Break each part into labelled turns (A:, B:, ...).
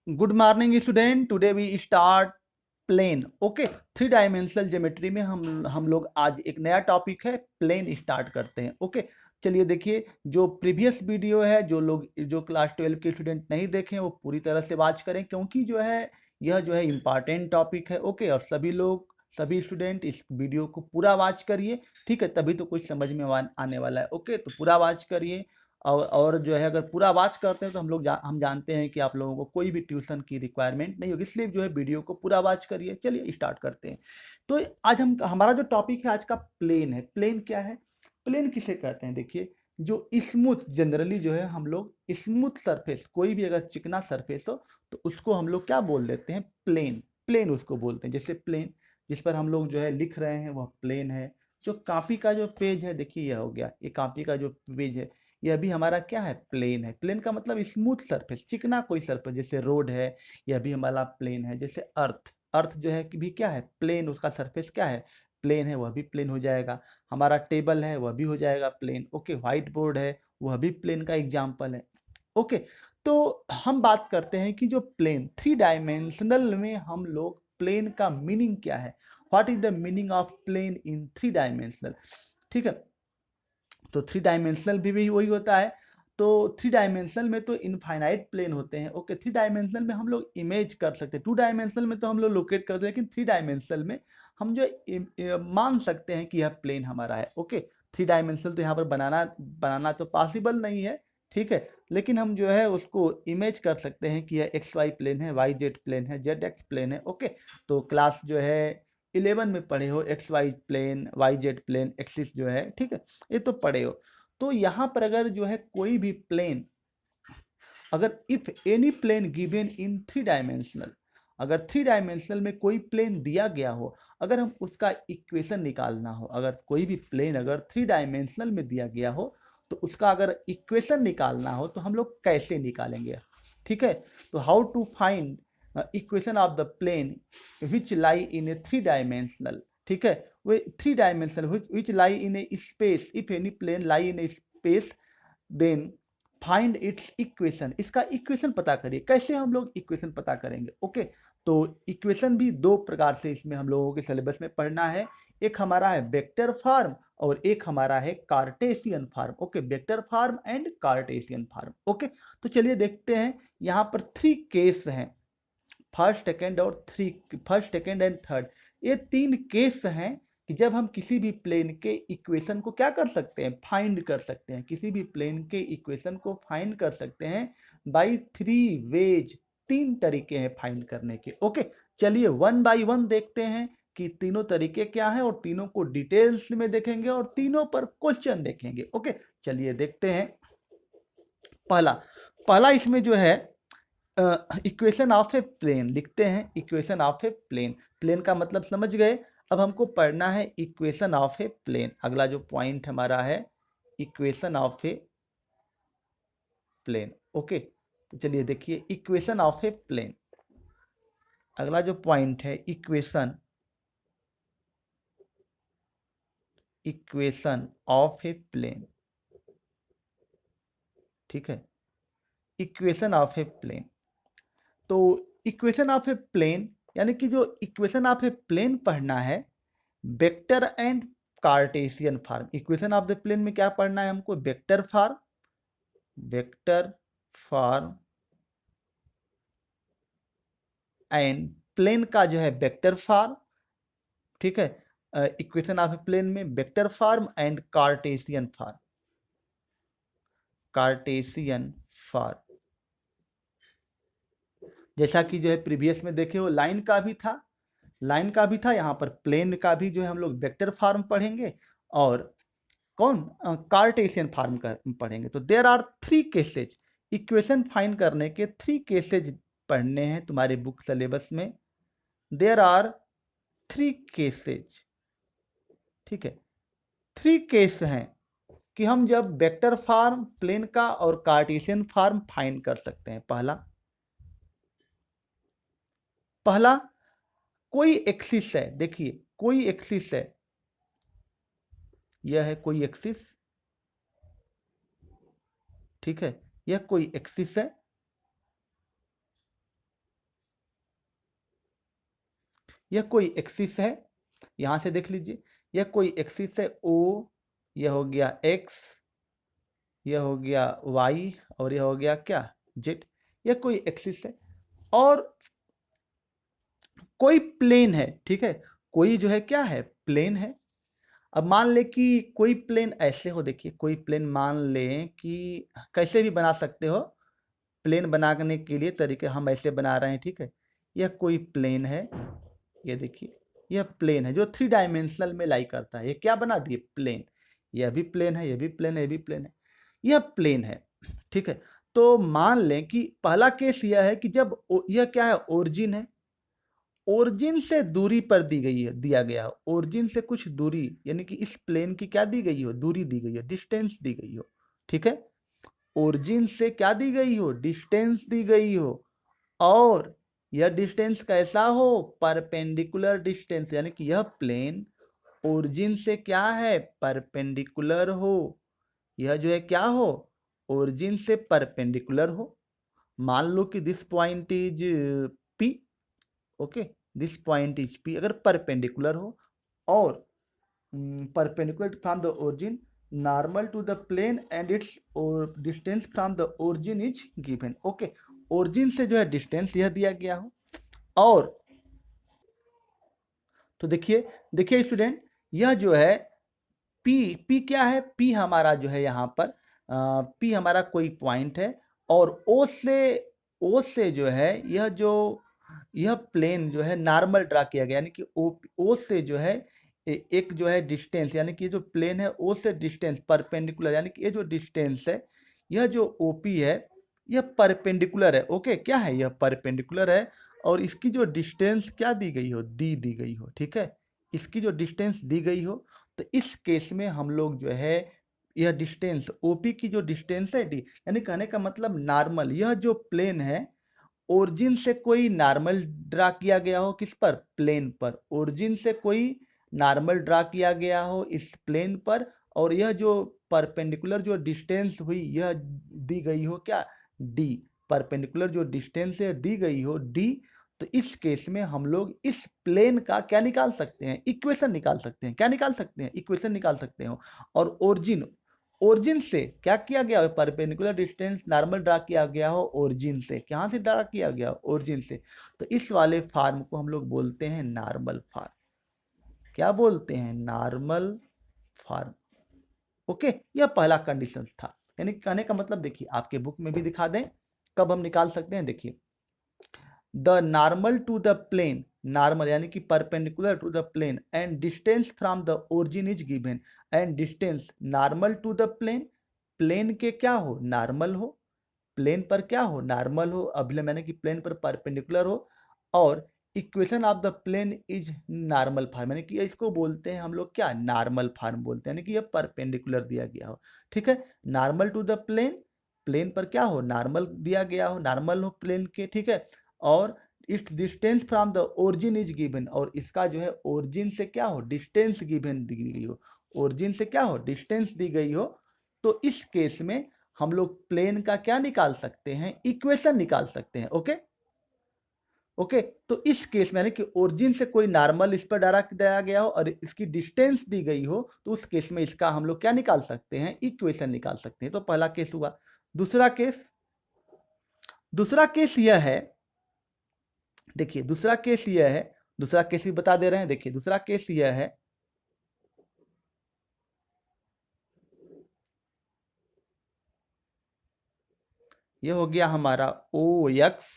A: Good morning student. Today we start plane. Okay, three dimensional geometry में हम लोग आज एक नया टॉपिक है प्लेन स्टार्ट करते हैं। ओके, चलिए देखिए, जो प्रीवियस वीडियो है, जो क्लास 12 के स्टूडेंट नहीं देखे वो पूरी तरह से वॉच करें, क्योंकि जो है यह जो है इम्पॉर्टेंट टॉपिक है। ओके, और सभी स्टूडेंट इस वीडियो को पूरा वॉच करिए, ठीक है, तभी तो कुछ समझ में आने वाला है। ओके, तो पूरा वॉच करिए। और जो है अगर पूरा वॉच करते हैं तो हम जानते हैं कि आप लोगों को कोई भी ट्यूशन की रिक्वायरमेंट नहीं होगी, इसलिए जो है वीडियो को पूरा वॉच करिए। चलिए स्टार्ट करते हैं। तो आज हमारा जो टॉपिक है आज का प्लेन है। प्लेन क्या है? प्लेन किसे कहते हैं? देखिए, जो स्मूथ, जनरली जो है हम लोग स्मूथ सरफेस, कोई भी अगर चिकना सरफेस हो तो उसको हम लोग क्या बोल देते हैं? प्लेन। प्लेन उसको बोलते हैं। जैसे प्लेन जिस पर हम लोग जो है लिख रहे हैं वह प्लेन है। जो कॉपी का जो पेज है, देखिए यह हो गया, ये कॉपी का जो पेज है यह भी हमारा क्या है? प्लेन है। प्लेन का मतलब स्मूथ सरफेस, चिकना कोई सरफेस, जैसे रोड है, यह भी हमारा प्लेन है। जैसे अर्थ, अर्थ जो है कि भी क्या है? प्लेन, उसका सरफेस क्या है? प्लेन है, वह भी प्लेन हो जाएगा। हमारा टेबल है, वह भी हो जाएगा प्लेन। ओके, व्हाइट बोर्ड है, वह भी प्लेन का एग्जाम्पल है। ओके, तो हम बात करते हैं कि जो प्लेन, थ्री डायमेंशनल में हम लोग प्लेन का मीनिंग क्या है? What is the meaning of plane in three dimensional? ठीक है, तो थ्री डायमेंशनल भी वही होता है। तो थ्री डायमेंशनल में तो इनफाइनाइट प्लेन होते हैं। ओके, थ्री डायमेंशनल में हम लोग इमेज कर सकते हैं, टू डायमेंशनल में तो हम लोग लोकेट करते हैं, लेकिन थ्री डायमेंशनल में हम जो मान सकते हैं कि यह प्लेन हमारा है। ओके, थ्री डायमेंशनल तो यहाँ पर बनाना बनाना तो पॉसिबल नहीं है, ठीक है, लेकिन हम जो है उसको इमेज कर सकते हैं कि यह एक्स वाई प्लेन है, वाई जेड प्लेन है, जेड एक्स प्लेन है। ओके, तो क्लास जो है 11 में पढ़े हो, X Y plane, Y Z plane, axis जो है, ठीक है, ये तो पढ़े हो। तो यहाँ पर अगर जो है कोई भी प्लेन, अगर if any plane given in three dimensional, अगर थ्री डायमेंशनल में कोई प्लेन दिया गया हो, अगर हम उसका इक्वेशन निकालना हो, अगर कोई भी प्लेन अगर थ्री डायमेंशनल में दिया गया हो तो उसका अगर इक्वेशन निकालना हो तो हम लोग कैसे निकालेंगे? ठीक है, तो how to find equation of the plane which lie in a three dimensional, ठीक है, वे three dimensional which lie in a space, if any plane lie in a space, then find its equation. इसका equation पता करिए। कैसे हम लोग equation पता करेंगे? ओके, तो इक्वेशन भी दो प्रकार से इसमें हम लोगों के सिलेबस में पढ़ना है। एक हमारा है वेक्टर फॉर्म और एक हमारा है Cartesian form. Okay, vector form and Cartesian form. Okay, तो चलिए देखते हैं। यहाँ पर थ्री केस हैं, फर्स्ट सेकेंड और three, first second and third, ये तीन केस हैं कि जब हम किसी भी प्लेन के इक्वेशन को क्या कर सकते हैं? फाइंड कर सकते हैं। किसी भी प्लेन के इक्वेशन को फाइंड कर सकते हैं बाई थ्री वेज। तीन तरीके हैं फाइंड करने के। ओके, चलिए वन बाई वन देखते हैं कि तीनों तरीके क्या हैं, और तीनों को डिटेल्स में देखेंगे और तीनों पर क्वेश्चन देखेंगे। ओके, चलिए देखते हैं। पहला पहला इसमें जो है इक्वेशन ऑफ ए प्लेन लिखते हैं। Equation of a plane, plane का मतलब समझ गए। अब हमको पढ़ना है इक्वेशन ऑफ ए प्लेन। अगला जो पॉइंट हमारा है equation of a plane. Okay, तो चलिए देखिए इक्वेशन ऑफ ए प्लेन। अगला जो पॉइंट है equation, equation of a plane, ठीक है, इक्वेशन ऑफ ए प्लेन। तो इक्वेशन ऑफ ए प्लेन यानी कि जो इक्वेशन ऑफ ए प्लेन पढ़ना है, vector and Cartesian form. Equation of the plane में क्या पढ़ना है हमको? Vector form, vector form and plane का जो है वेक्टर फॉर्म, ठीक है, इक्वेशन ऑफ ए प्लेन में vector form and Cartesian form, Cartesian form. जैसा कि जो है प्रीवियस में देखे हो, लाइन का भी था, लाइन का भी था, यहाँ पर प्लेन का भी जो है हम लोग वेक्टर फॉर्म पढ़ेंगे और कौन? कार्टेशियन फॉर्म का पढ़ेंगे। तो there are three cases, equation find करने के थ्री केसेज पढ़ने हैं तुम्हारे बुक सिलेबस में। देयर आर थ्री केसेज, ठीक है, थ्री केस हैं कि हम जब वेक्टर फॉर्म, प्लेन का और कार्टेशियन फॉर्म फाइंड कर सकते हैं। पहला पहला कोई एक्सिस है, देखिए कोई एक्सिस है, यह है कोई एक्सिस, ठीक है, यह कोई एक्सिस है यह कोई एक्सिस है, यहाँ से देख लीजिए, यह कोई एक्सिस है ओ, यह हो गया एक्स, यह हो गया वाई, और यह हो गया क्या जेड। यह कोई एक्सिस है और कोई प्लेन है, ठीक है, कोई जो है क्या है, प्लेन है। अब मान ले कि कोई प्लेन ऐसे हो, देखिए कोई प्लेन मान लें कि कैसे भी बना सकते हो, प्लेन बनाने के लिए तरीके हम ऐसे बना रहे हैं, ठीक है। यह कोई प्लेन है, ये देखिए यह प्लेन है जो 3 डायमेंशनल में लाई करता है। ये क्या बना दिए, प्लेन। यह भी प्लेन है, यह भी प्लेन है, यह भी प्लेन है, यह प्लेन है, ठीक है। तो मान लें कि पहला केस यह है कि जब यह क्या है, ओरिजिन है, ओरिजिन से दूरी पर दी गई है, दिया गया हो, ओरिजिन से कुछ दूरी, यानी कि इस प्लेन की क्या दी गई हो, दूरी दी गई हो, डिस्टेंस दी गई हो, ठीक है। ओरिजिन से क्या दी गई हो, डिस्टेंस दी गई हो, और यह डिस्टेंस कैसा हो, परपेंडिकुलर डिस्टेंस, यानी कि यह प्लेन ओरिजिन से क्या है, परपेंडिकुलर हो। यह जो है क्या हो, ओरिजिन से परपेंडिकुलर हो। मान लो कि this point is P, okay, this point is P, अगर परपेंडिकुलर हो और perpendicular from the origin, normal to the plane and its distance from the origin is given, okay. Origin से जो है डिस्टेंस यह दिया गया हो, और तो देखिए देखिए स्टूडेंट, यह जो है पी क्या है, पी हमारा जो है यहाँ पर पी हमारा कोई पॉइंट है, और ओ से जो है यह प्लेन जो है नॉर्मल ड्रा किया गया, यानी कि ओ से जो है एक जो है डिस्टेंस, यानी कि जो प्लेन है ओ से डिस्टेंस परपेंडिकुलर, यानी कि ये जो डिस्टेंस है, यह जो ओपी है यह परपेंडिकुलर है, ओके। क्या है, यह परपेंडिकुलर है, और इसकी जो डिस्टेंस क्या दी गई हो, डी दी गई हो, ठीक है। इसकी जो डिस्टेंस दी गई हो, तो इस केस में हम लोग जो है यह डिस्टेंस ओपी की जो डिस्टेंस है डी, यानी कहने का मतलब नॉर्मल, यह जो प्लेन है ओरिजिन से कोई नॉर्मल ड्रा किया गया हो, किस पर, प्लेन पर, ओरिजिन से कोई नॉर्मल ड्रा किया गया हो इस प्लेन पर, और यह जो परपेंडिकुलर जो डिस्टेंस हुई यह दी गई हो क्या, डी, परपेंडिकुलर जो डिस्टेंस है दी गई हो डी। तो इस केस में हम लोग इस प्लेन का क्या निकाल सकते हैं, इक्वेशन निकाल सकते हैं, क्या निकाल सकते हैं, इक्वेशन निकाल सकते हैं। और ओरिजिन से क्या किया गया, परपेंडिकुलर डिस्टेंस नॉर्मल ड्रा किया गया हो ओरिजिन से, कहाँ से ड्रा किया गया, ओरिजिन से। तो इस वाले फार्म को हम लोग बोलते हैं नॉर्मल फार्म, क्या बोलते हैं, नॉर्मल फार्म, ओके। यह पहला कंडीशन था, यानी कहने का मतलब देखिए आपके बुक में भी दिखा दें कब हम निकाल सकते हैं, देखिए the normal to the plane, normal यानी कि perpendicular to the plane and distance from the origin is given, and distance normal to the plane, plane के क्या हो, नॉर्मल हो, प्लेन पर क्या हो, नॉर्मल हो, अभी मैंने कि प्लेन पर परपेंडिकुलर हो, और equation of the plane is normal form, यानी कि इसको बोलते हैं हम लोग क्या, नॉर्मल फार्म बोलते हैं, यानी कि यह परपेंडिकुलर दिया गया हो, ठीक है। Normal to the plane, plane पर क्या हो, नॉर्मल दिया गया हो, नॉर्मल हो प्लेन के, ठीक है। और it's distance from the origin is given, और इसका जो है ओरिजिन से क्या हो, डिस्टेंस गिवन दी गई हो, ओरिजिन से क्या हो, डिस्टेंस दी गई हो। तो इस केस में हम लोग प्लेन का क्या निकाल सकते हैं, इक्वेशन निकाल सकते हैं, ओके ओके। तो इस केस में यानी कि ओरिजिन से कोई नॉर्मल इस पर डारा दिया गया हो और इसकी डिस्टेंस दी गई हो, तो उस केस में इसका हम लोग क्या निकाल सकते हैं, इक्वेशन निकाल सकते हैं। तो पहला केस हुआ। दूसरा केस यह है, देखिए दूसरा केस यह है, दूसरा केस भी बता दे रहे हैं, देखिए दूसरा केस यह है, यह हो गया हमारा ओ एक्स,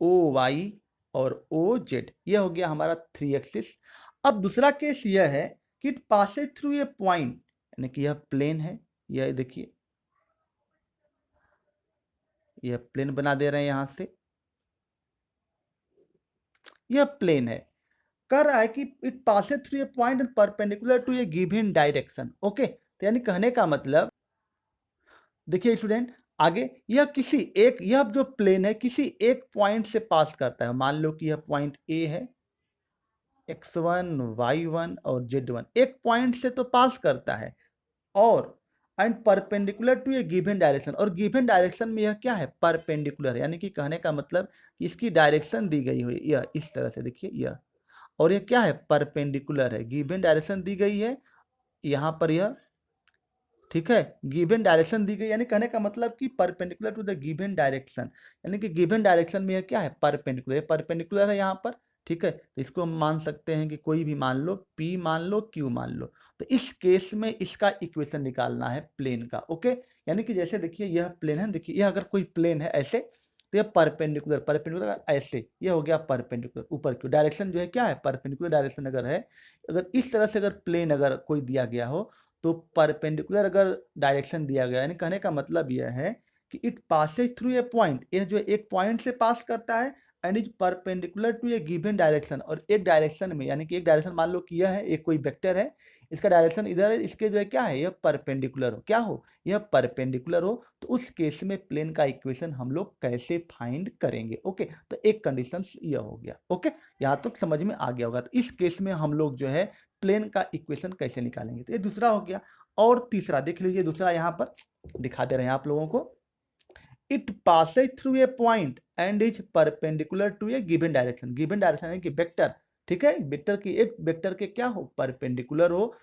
A: ओ वाई और ओ जेड, यह हो गया हमारा 3 एक्सिस। अब दूसरा केस यह है कि it passes through a point, यानी कि यह प्लेन है, यह देखिए यह प्लेन बना दे रहे हैं यहां से, यह प्लेन है, कह रहा है कि it passes through a point and perpendicular to a given direction, okay. तो यानी कहने का मतलब देखिए स्टूडेंट आगे, यह जो प्लेन है किसी एक पॉइंट से पास करता है, मान लो कि यह पॉइंट ए है, x1 y1 और z1 एक पॉइंट से तो पास करता है, और and perpendicular to a given direction, और गिवन डायरेक्शन में यह क्या है, परपेंडिकुलर, यानी कि कहने का मतलब कि इसकी डायरेक्शन दी गई हुई यह इस तरह से देखिए यह, और यह क्या है, परपेंडिकुलर है, गिवन डायरेक्शन दी गई है यहाँ पर यह, ठीक है, गिवन डायरेक्शन दी गई, यानी कहने का मतलब कि perpendicular to the given direction, यानी कि गिवन डायरेक्शन में यह क्या है, परपेंडिकुलर, ये परपेंडिकुलर है यहाँ पर, ठीक है। तो इसको हम मान सकते हैं कि कोई भी मान लो, P मान लो, Q मान लो, तो इस केस में इसका इक्वेशन निकालना है प्लेन का, ओके। यानी कि जैसे देखिए यह प्लेन है, देखिए यह अगर कोई प्लेन है ऐसे, तो यह परपेंडिकुलर, परपेंडिकुलर ऐसे, यह हो गया परपेंडिकुलर ऊपर की डायरेक्शन जो है क्या है, परपेंडिकुलर डायरेक्शन अगर है, अगर इस तरह से अगर प्लेन अगर कोई दिया गया हो, तो परपेंडिकुलर अगर डायरेक्शन दिया गया, यानी कहने का मतलब यह है कि it passes through a point, यह जो एक पॉइंट से पास करता है, and is perpendicular to a given direction, और एक डायरेक्शन में, यानी कि एक डायरेक्शन मान लो कि यह है, एक कोई वेक्टर है, इसका डायरेक्शन इधर है, इसके जो है क्या है, यह परपेंडिकुलर हो, क्या हो, यह परपेंडिकुलर हो, तो उस केस में प्लेन का इक्वेशन हम लोग कैसे फाइंड करेंगे, ओके। तो एक कंडीशन यह हो गया, ओके, यहाँ तक समझ में आ गया होगा। तो इस केस में हम लोग जो है प्लेन का इक्वेशन कैसे निकालेंगे, तो ये दूसरा हो गया। और तीसरा देख लीजिए, दूसरा यहाँ पर दिखा दे रहे हैं आप लोगों को, it passes through a point and is perpendicular to a given direction, given direction है कि वेक्टर, ठीक है, वेक्टर की एक वेक्टर के क्या हो, परपेंडिकुलर हो,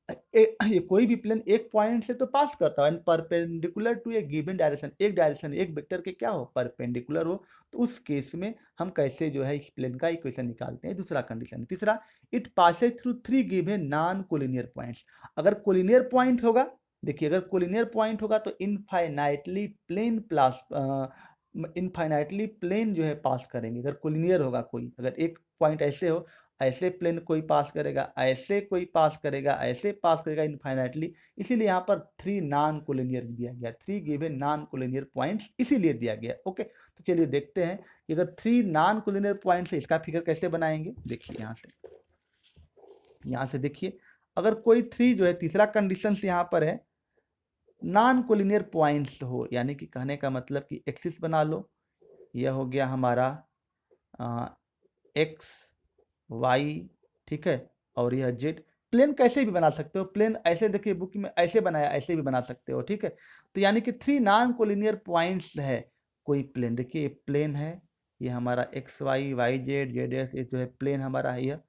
A: ये कोई भी प्लेन एक पॉइंट से तो पास करता है, perpendicular to a given direction, एक डायरेक्शन एक वेक्टर के क्या हो, परपेंडिकुलर हो, तो उस केस में हम कैसे जो है इस प्लेन का इक्वेशन निकालते हैं, दूसरा कंडीशन। तीसरा, it passes through three given non collinear points, अगर कोलिनियर पॉइंट होगा, देखिए अगर कोलिनियर पॉइंट होगा तो infinitely plane plus infinitely plane जो है पास करेंगे, अगर कोलिनियर होगा कोई, अगर एक पॉइंट ऐसे हो, ऐसे प्लेन कोई पास करेगा, ऐसे कोई पास करेगा, ऐसे पास करेगा इनफाइनाइटली, इसीलिए यहाँ पर थ्री नॉन कोलिनियर दिया गया, three given non collinear points इसीलिए दिया गया, ओके। तो चलिए देखते हैं कि अगर थ्री नॉन कोलिनियर पॉइंट्स है, इसका फिगर कैसे बनाएंगे, देखिए यहाँ से देखिए, अगर कोई थ्री जो है, तीसरा कंडीशन यहाँ पर है, नॉन कोलिनियर पॉइंट्स हो, यानी कि कहने का मतलब कि एक्सिस बना लो, यह हो गया हमारा एक्स वाई, ठीक है, और यह जेड, प्लेन कैसे भी बना सकते हो, प्लेन ऐसे देखिए बुक में ऐसे बनाया, ऐसे भी बना सकते हो, ठीक है। तो यानी कि थ्री नॉन कोलिनियर पॉइंट्स है कोई प्लेन, देखिए ये प्लेन है, ये हमारा x y y z z s, ये जो है प्लेन हमारा है यह,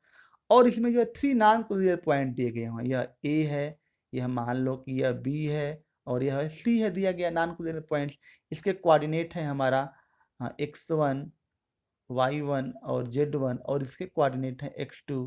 A: और इसमें जो है थ्री नॉन कोलिनियर पॉइंट दिए गए हैं, यह ए है, यह मान लो कि यह बी है, और यह सी है, दिया गया नॉन कोलिनियर पॉइंट्स। इसके कोऑर्डिनेट है हमारा x1 y1 और z1, और इसके कोऑर्डिनेट है x2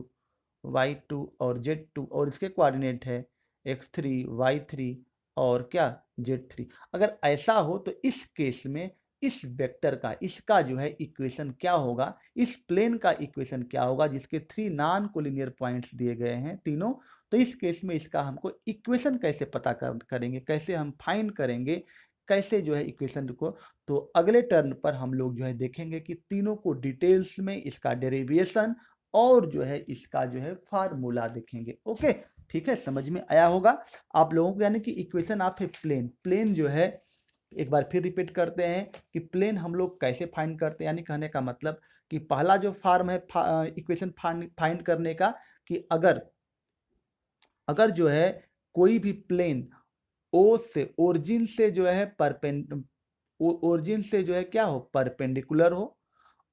A: y2 और z2, और इसके कोऑर्डिनेट है x3 y3 और क्या z3। अगर ऐसा हो तो इस केस में इस वेक्टर का, इसका जो है इक्वेशन क्या होगा, इस प्लेन का इक्वेशन क्या होगा जिसके थ्री नॉन कोलिनियर पॉइंट्स दिए गए हैं तीनों, तो इस केस में इसका हमको इक्वेशन कैसे पता करेंगे, कैसे हम फाइंड करेंगे, कैसे जो है इक्वेशन को, तो अगले टर्न पर हम लोग जो है देखेंगे कि तीनों को डिटेल्स में इसका डेरिवेशन और जो है इसका जो है फार्मूला देखेंगे, ओके। ठीक है, समझ में आया होगा आप लोगों को, यानी कि equation of a plane, plane जो है एक बार फिर रिपीट करते हैं कि प्लेन हम लोग कैसे फाइंड करते हैं, यानी कहने का मतलब कि पहला जो फॉर्म है इक्वेशन फाइंड करने का, कि अगर जो है कोई भी प्लेन ओ से ओरिजिन से जो है ओरिजिन से जो है क्या हो, परपेंडिकुलर हो,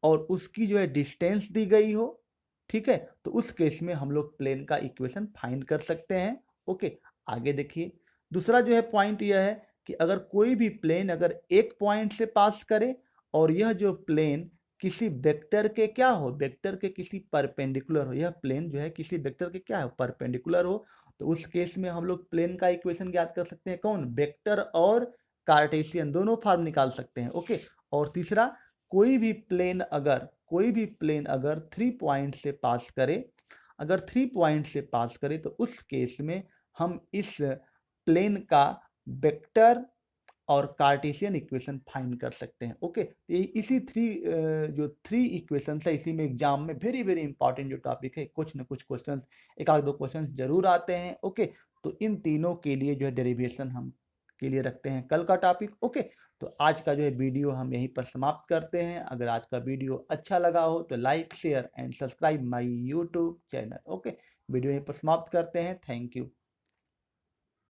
A: और उसकी जो है डिस्टेंस दी गई हो, ठीक है, तो उस केस में हम लोग प्लेन का इक्वेशन फाइंड कर सकते हैं, ओके। आगे देखिए, दूसरा जो है पॉइंट यह है कि अगर कोई भी प्लेन अगर एक पॉइंट से पास करे, और यह जो प्लेन किसी वेक्टर के क्या हो, वेक्टर के किसी परपेंडिकुलर हो, यह प्लेन जो है किसी वेक्टर के क्या हो, परपेंडिकुलर हो, तो उस केस में हम लोग प्लेन का इक्वेशन ज्ञात कर सकते हैं, कौन, वेक्टर और कार्टेशियन दोनों फॉर्म निकाल सकते हैं, ओके। और तीसरा, कोई भी प्लेन अगर थ्री पॉइंट से पास करे, अगर थ्री पॉइंट से पास करे, तो उस केस में हम इस प्लेन का वेक्टर और कार्टेशियन इक्वेशन फाइंड कर सकते हैं, ओके। इसी जो थ्री इक्वेशन है, इसी में एग्जाम में वेरी वेरी इंपॉर्टेंट जो टॉपिक है, कुछ न कुछ क्वेश्चंस, एक आध दो क्वेश्चंस जरूर आते हैं, ओके। तो इन तीनों के लिए जो है डेरिवेशन हम के लिए रखते हैं कल का टॉपिक, ओके। तो आज का जो है वीडियो हम यहीं पर समाप्त करते हैं। अगर आज का वीडियो अच्छा लगा हो तो like share and subscribe my YouTube channel, okay. Video यहीं पर समाप्त करते हैं, थैंक यू।